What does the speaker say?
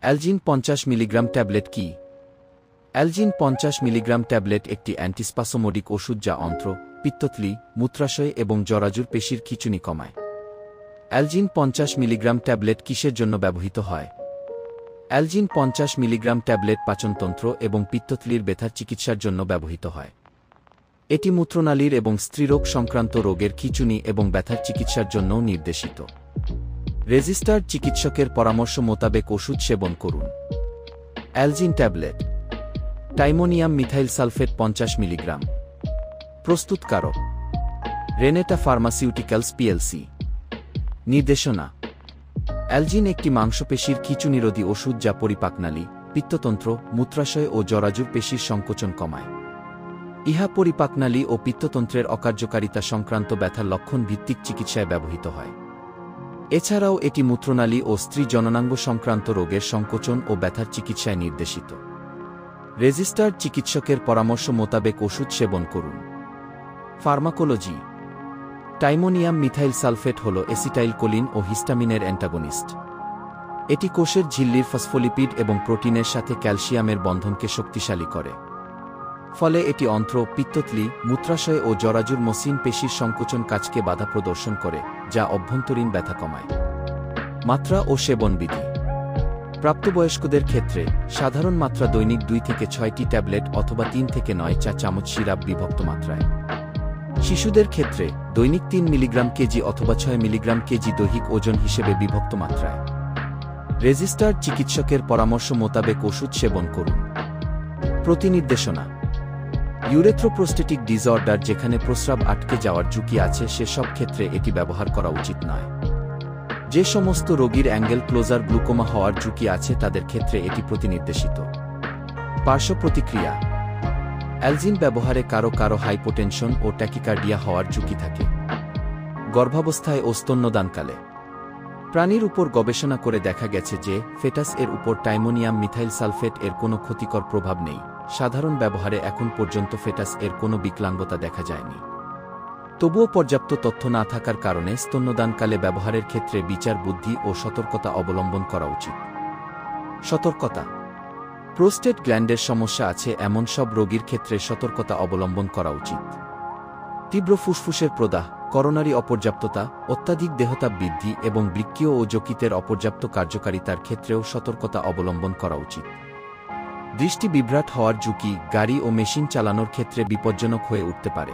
Algin 50 milligram tablet কি? Algin 50 milligram tablet একটি antispasmodic ওষুধ যা অন্ত্র, পিত্তথলি, মূত্রাশয় এবং জরাজুর পেশির খিঁচুনি কমায়। অ্যালজিন 50 মিলিগ্রাম ট্যাবলেট কিসের জন্য ব্যবহৃত হয়? অ্যালজিন 50 মিলিগ্রাম ট্যাবলেট পাচনতন্ত্র এবং পিত্তথলির ব্যথার চিকিৎসার জন্য ব্যবহৃত হয়। এটি মূত্রনালীর এবং স্ত্রীরোগ সংক্রান্ত রোগের খিঁচুনি এবং ব্যথার চিকিৎসার জন্যও নির্দেশিত। রেজিস্টার্ড চিকিৎসকের পরামর্শ মোতাবেক ওষুধ সেবন করুন। Algin tablet tiemonium methyl sulphate 50 milligram. প্রস্তুতকারক রেনেটা ফার্মাসিউটিক্যালস পিএলসি। নির্দেশনা: অ্যালজিন একটি মাংসপেশির খিঁচুনিরোধী ওষুধ যা পরিপাকনালী, পিত্ততন্ত্র, মূত্রাশয় ও জরাজুর পেশির সংকোচন কমায়। ইহা পরিপাকনালী ও পিত্ততন্ত্রের অকার্যকারিতা সংক্রান্ত ব্যথার লক্ষণ ভিত্তিক চিকিৎসায় ব্যবহৃত হয়। এছাড়াও এটি মূত্রনালী ও স্ত্রী জননাঙ্গ সংক্রান্ত রোগের সংকোচন ও ব্যথার চিকিৎসায় নির্দেশিত। রেজিস্টার্ড চিকিৎসকের পরামর্শ মোতাবেক ওষুধ সেবন করুন। ফার্মাকোলজি: টাইমোনিয়াম মিথাইল সালফেট হল অ্যাসিটাইলকোলিন ও হিস্টামিনের অ্যান্টাগনিস্ট। এটি কোষের ঝিল্লির ফসফোলিপিড এবং প্রোটিনের সাথে ক্যালসিয়ামের বন্ধনকে শক্তিশালী করে। ফলে এটি অন্ত্র, পিত্তথলি, মূত্রাশয় ও জরাজুর মসৃণ পেশির সংকোচন কাজকে বাধা প্রদর্শন করে, যা অভ্যন্তরীণ ব্যথা কমায়। মাত্রা ও সেবনবিধি: প্রাপ্তবয়স্কদের ক্ষেত্রে সাধারণ মাত্রা দৈনিক 2 থেকে 6টি ট্যাবলেট অথবা 3 থেকে 9 চা চামচ সিরাপ বিভক্ত মাত্রায়। শিশুদের ক্ষেত্রে দৈনিক 3 মিলিগ্রাম কেজি অথবা 6 মিলিগ্রাম কেজি দৈহিক ওজন হিসেবে বিভক্ত মাত্রায়। রেজিস্টার্ড চিকিৎসকের পরামর্শ মোতাবেক ওষুধ সেবন করুন। প্রতিনির্দেশনা: ইউরেথ্রোপ্রোস্টেটিক ডিসঅর্ডার যেখানে প্রস্রাব আটকে যাওয়ার ঝুঁকি আছে সেসব ক্ষেত্রে এটি ব্যবহার করা উচিত নয়। যে সমস্ত রোগীর অ্যাঙ্গেল ক্লোজার গ্লুকোমা হওয়ার ঝুঁকি আছে তাদের ক্ষেত্রে এটি প্রতিনির্দেশিত। পার্শ্ব প্রতিক্রিয়া: অ্যালজিন ব্যবহারে কারো কারো হাইপোটেনশন ও ট্যাকিকার্ডিয়া হওয়ার ঝুঁকি থাকে। গর্ভাবস্থায় ও স্তন্যদানকালে প্রাণীর উপর গবেষণা করে দেখা গেছে যে ফেটাস এর উপর টাইমোনিয়াম মিথাইল সালফেট এর কোনো ক্ষতিকর প্রভাব নেই। সাধারণ ব্যবহারে এখন পর্যন্ত ফেটাস এর কোনো বিকলাঙ্গতা দেখা যায়নি। তবুও পর্যাপ্ত তথ্য না থাকার কারণে স্তন্যদানকালে ব্যবহারের ক্ষেত্রে বিচার বুদ্ধি ও সতর্কতা অবলম্বন করা উচিত। সতর্কতা: প্রোস্টেট গ্ল্যান্ডের সমস্যা আছে এমন সব রোগীর ক্ষেত্রে সতর্কতা অবলম্বন করা উচিত। তীব্র ফুসফুসের প্রদাহ, করোনারি অপর্যাপ্ততা, অত্যাধিক দেহতাপ বৃদ্ধি এবং বৃক্কীয় ও যকৃতের অপর্যাপ্ত কার্যকারিতার ক্ষেত্রেও সতর্কতা অবলম্বন করা উচিত। দৃষ্টি বিভ্রাট হওয়ার ঝুঁকি গাড়ি ও মেশিন চালানোর ক্ষেত্রে বিপজ্জনক হয়ে উঠতে পারে।